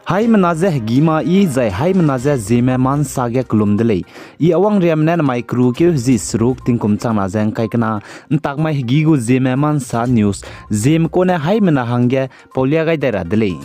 Hai menaze gima I zai hai menaze Zeme man sage kulum delay. I awang remne na mai kru ke zis ruk tingkum chang na zeng kai kana ntak mai gigu Zeme man sa news Zeme ko ne hai mena hangge polia gai dera delay.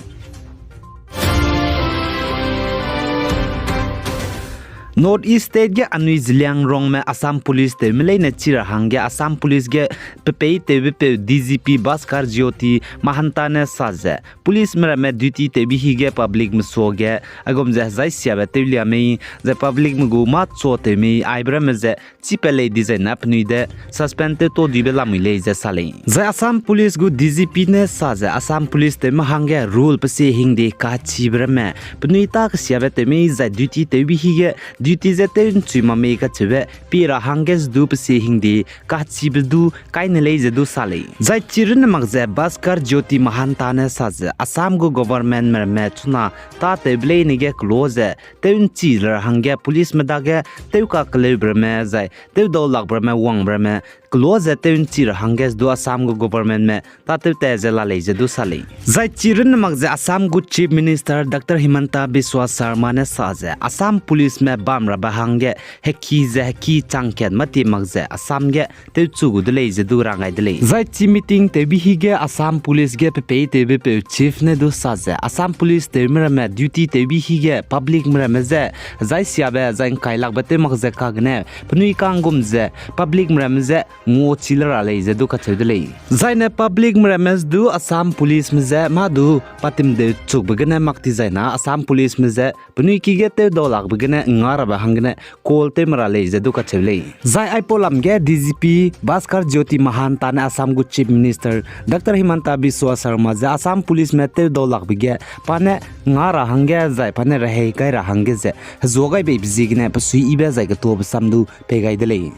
North East State ge anui ziliang rong me Assam Police te milai na chira hangge Assam Police ge pepei te pe DGP Baskar Jyoti mahanta ne saze police mera me duty te bihi ge public mso ge agom je zai sia be te lia me the public mgu ma cho te me aibra me je chipele design apni de suspend te to dibe la mile je sale ze Assam Police gu DGP ne saze Assam Police te mahangge rule pase hingde ka chibra me pnui ta ka sia be te me za duty te bihi ge duty ze te chima me ka chebe pira hanges du pse hingdi ka chibdu kaine le je du sale zai chirin magze Baskar Jyoti mahanta ne saz Assam go government mer me chuna ta te ble ni ge close te chi ler hange police me dage te ka kleber me zai te do lag ber me wang ber me close te chi hanges du Assam go government me ta te je la le je du sale zai chirin magze Assam go chief minister Dr. Himanta Biswa Sarma ne saz Assam police me bamra bahange heki ze heki changken mati magze Assam ge te chugu dele je du rangai dele zai chi meeting te bihi ge Assam police ge pe te be chief ne du saze Assam police te mera me duty te bihi ge public mera me ze zai sia be zai kailak bate magze kagne pnui kangum ze public mera me ze ngo chilara le je du ka chedele zai ne public mera me du Assam police me ze ma du patim de chuk begene makti zai na Assam police me ze pnui ki ge te do lak begene ngara ba hangne kolte mara le je du ka chele zai ai polam ge DGP Baskar Jyoti mahanta ne Assam gu chief minister Dr. Himanta Biswa Sarma ze Assam police me te do lak bige pane ngara hange zai pane rahe kai ra hange ze zogai be bizigne pasui ibe zai ga to samdu pegai dele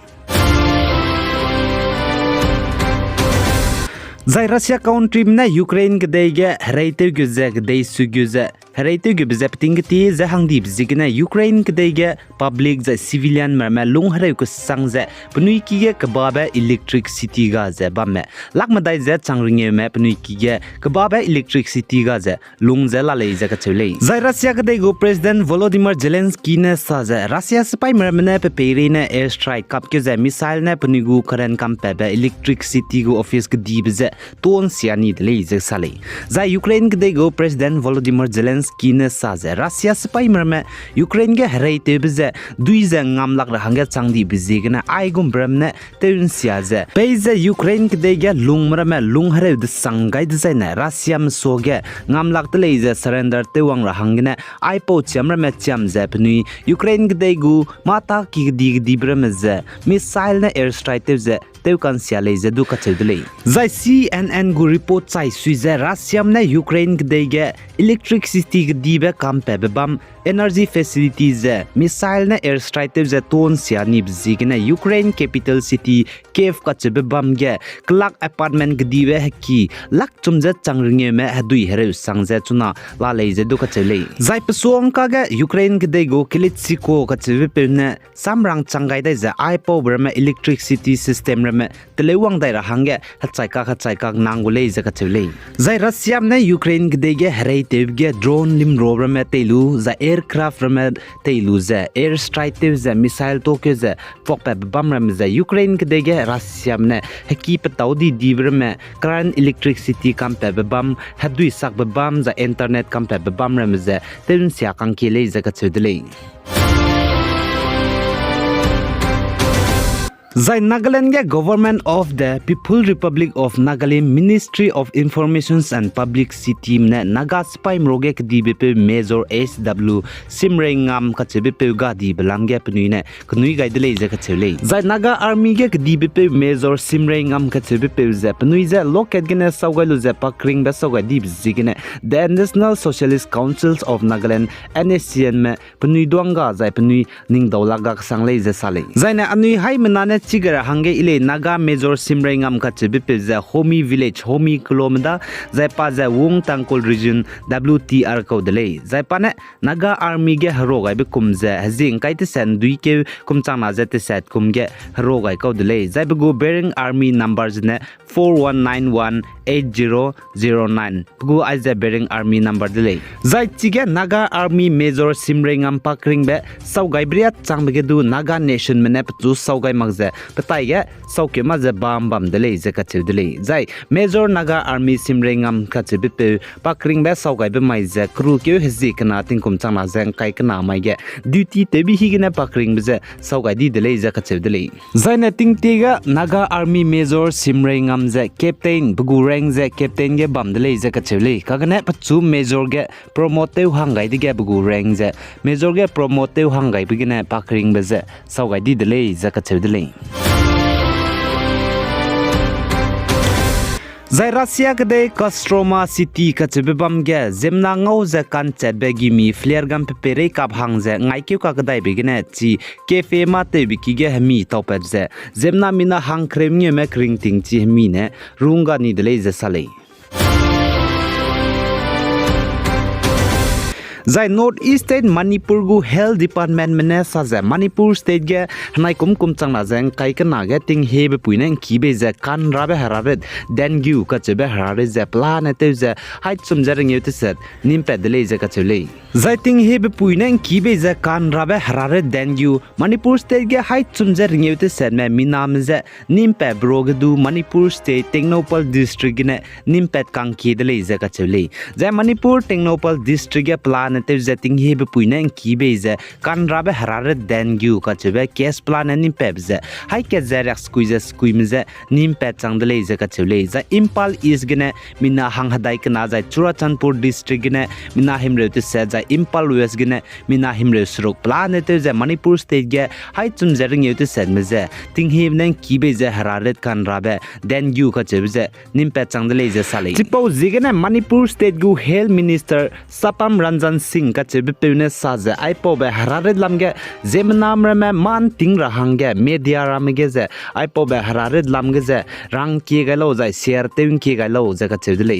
zai Russia country na Ukraine ge dege reite ge ze ge dei su ge ze reite ge bizep tingti ze hangdi bizigna Ukraine ge dege public ze civilian merma lung hare ku sangze pnui ki ge kbabe electricity ga ze bamme lakma dai ze changringe me pnui ki ge kbabe electricity ga ze lung ze la le ze ka chule zai Russia ge dege president Volodymyr Zelensky ne sa ze Russia spy merma pe pere ne air strike kap ke ze missile ne pnui gu karen kam pe be electricity gu office ge di ze ton siani de le ze sale zai Ukraine ge dege president Volodymyr Zelensky ne sa ze Russia spy merma Ukraine ge hreite bize duize ngamlak ra hangya changdi bizigna aigum bramne teun siaze peize Ukraine ke dege lungmra me lunghare de sangai de zaina Russia soge ngamlak de leize surrender te wang ra hangne aipo chamra me cham zapni Ukraine ke degu mata ki di bramze missile na air strike ze teu kan sia leize du ka chedle zai CNN gu report chai suize Russia na Ukraine ke dege electricity di be kam pe bam energy facilities missile na air strike ze ton sia ni bzigna Ukraine capital city Kiev ka chebe bam ge klak apartment gdi we haki lak chumje changringe me hadui here sangje chuna la leize du ka chele zai pesong ka ge Ukraine gde go kilitsiko ka chebe pe ne samrang changai dai za aipo brama electricity system rame telewang dai ra hange hachai ka nangule ze ka chele zai Russia na Ukraine gde ge herei tebge drone lim robrame telu za aircraft rame telu za air strike ze missile to ke ze fokpe bam rame za Ukraine gde ge Russia ne haki pataudi dibrame current electricity kampe bam hadui sak bam za internet kampe bam rame za ten sia kan kele za ka chedle zai Nagaland ge government of the People Republic of Nagaland Ministry of Information and Public City ne Naga spy mroge ke DBP Major SW Shimreingam ka chebe ga di belam ge pnui ne knui ga dele je ka chele zai Naga army ge DBP Major Shimreingam ka chebe je pnui je loket ge ne sawgalu je pakring be sawga di bzi ne the National Socialist Councils of Nagaland NSCN me pnui duanga zai pnui ning dawla ga sangle je sale zai ne anui hai menane chigara hange ile Naga Major Shimreingam ka chebe za Homi village Homi kilomeda zai pa za Wong Tangkol region WTR ko dele zai pa ne Naga army ge hero gai be kum za hazing kai te sen dui ke kum chang na za te set kum ge hero gai ko dele zai be go bearing army numbers ne 4191 8009 gu aiza bering army number delay zai chige Naga army major Shimreingam pakring be saugai bria changbege du Naga nation mene pchu saugai magze patai ge sauke ma je bam delay je kachil delay zai major Naga army Shimreingam kachibi pe pakring be saugai be mai je kru ke hezi kana tingkum changna jeng kai kana mai ge duty te bi higine pakring be je saugai di delay je kachil delay zai na ting tega Naga army major Shimreingam je captain bugu rank je captain ge bam delay je kachil kagane pchu major ge promote hangai dige bugu rank je major ge promote hangai bigine pakring be je saugai di delay je kachil delay zai Russia kade Kostroma city kachibam ge zemna ngau ze kan chatbegi mi flare gam pere kap hang ze ngai kyu ka kadai begine chi cafe ma te biki ge hami topet ze zemna mina hang krem nge me kring ting chi mi ne runga ni dele ze sale zai north east state Manipur gu health department mene sa ze Manipur state ge hanai kum changna jeng kai kana ge ting hebe puinen kibe ze kan rabe harabe dengue ka chebe harare ze plan te ze hait sum jering yute set nim pedle ze ka chele zai ting hebe puinen kibe ze kan rabe harare dengue Manipur state ge hait sum jering yute set me minam ze nim pe brog du Manipur state Technopal district ne nim pet kang ki dele ze ka chele zai Manipur Technopal district ge plan te setting hebe puinen kibe ze kan rabe harare dengue ka chebe case plan nim pe ze hai ke zerex squeeze nim pe changdele ze ka chele za impal is gene mina hang hadai kana za Churachandpur district gene mina himre te se za impal west gene mina himre srok plan te ze Manipur state ge hai chum jering yute se me ze ting him nen kibe ze harare kan rabe dengue ka chebe ze nim pe changdele ze sale chipo zigene Manipur state gu health minister Sapam Ranjan Singh ka chebe pune sa ze aipo be harare lamge zemnam rame man ting rahange media ramge ze aipo be harare lamge ze rang ki galo za share tewin ki galo za ka chedle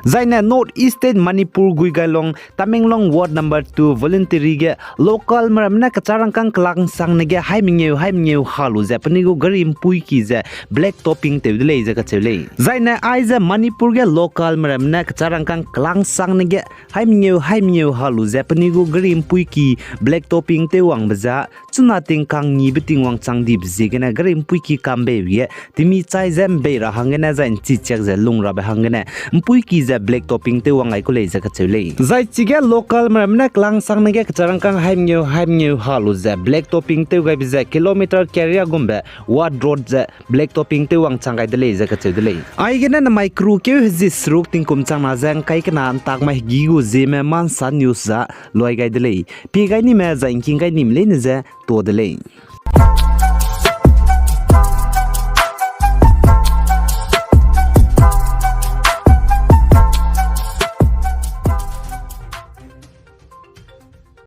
zaina north east state Manipur guigalong Tamenglong ward number 2 voluntary ge local maramna kacharang kang klang sang nege haimingeu halu japani go gari impui ki je black topping te dile je ka chele zaina aiza Manipur ge local maramna kacharang kang klang sang nege haimingeu halu japani go gari impui ki black topping te wang baza chuna ting kang ni biting wang chang di bji ge na gari impui ki kambe ye timi chai jam be ra hangena zain chi chek je lungra be hangena impui ki black topping te wangai ko leja ka chele zai chige local maramna klang sang nege kacharang kang haimngeu halu za black topping te gai biza kilometer carrier gumbe ward road za black topping te wang changai de leja ka chele ai gena na micro ke hzi sruk ting kum chang na jang kai kana tak mai gigu Zeme man san news za loi gai de le pi gai ni me za inking gai nim le ne za to de le